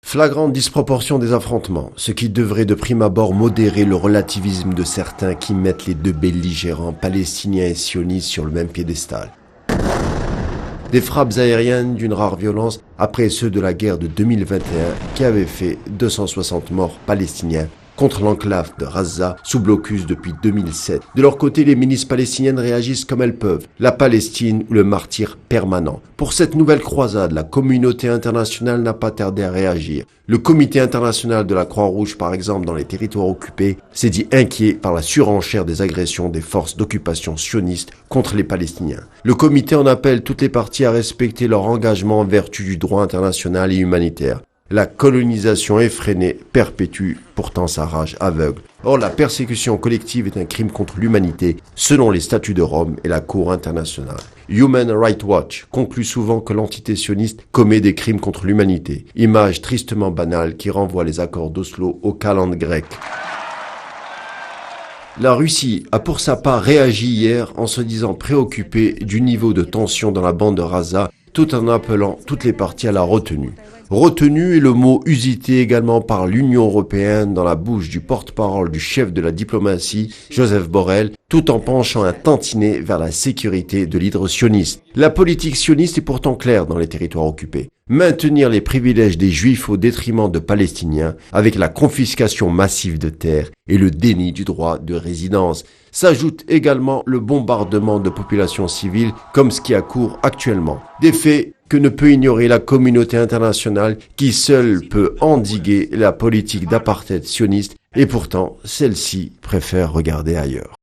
Flagrante disproportion des affrontements, ce qui devrait de prime abord modérer le relativisme de certains qui mettent les deux belligérants palestiniens et sionistes sur le même piédestal. Des frappes aériennes d'une rare violence après ceux de la guerre de 2021 qui avaient fait 260 morts palestiniens contre l'enclave de Gaza sous blocus depuis 2007. De leur côté, les milices palestiniennes réagissent comme elles peuvent. La Palestine ou le martyre permanent. Pour cette nouvelle croisade, la communauté internationale n'a pas tardé à réagir. Le comité international de la Croix-Rouge, par exemple, dans les territoires occupés, s'est dit inquiet par la surenchère des agressions des forces d'occupation sionistes contre les Palestiniens. Le comité en appelle toutes les parties à respecter leur engagement en vertu du droit international et humanitaire. La colonisation effrénée perpétue pourtant sa rage aveugle. Or, la persécution collective est un crime contre l'humanité, selon les statuts de Rome et la Cour internationale. Human Rights Watch conclut souvent que l'entité sioniste commet des crimes contre l'humanité, image tristement banale qui renvoie les accords d'Oslo au calende grec. La Russie a pour sa part réagi hier en se disant préoccupée du niveau de tension dans la bande de Gaza, tout en appelant toutes les parties à la retenue. Retenue est le mot usité également par l'Union européenne dans la bouche du porte-parole du chef de la diplomatie, Joseph Borrell, tout en penchant un tantinet vers la sécurité de l'hydre sioniste. La politique sioniste est pourtant claire dans les territoires occupés. Maintenir les privilèges des Juifs au détriment de Palestiniens, avec la confiscation massive de terres et le déni du droit de résidence. S'ajoute également le bombardement de populations civiles comme ce qui a cours actuellement. Des faits que ne peut ignorer la communauté internationale qui seule peut endiguer la politique d'apartheid sioniste et pourtant celle-ci préfère regarder ailleurs.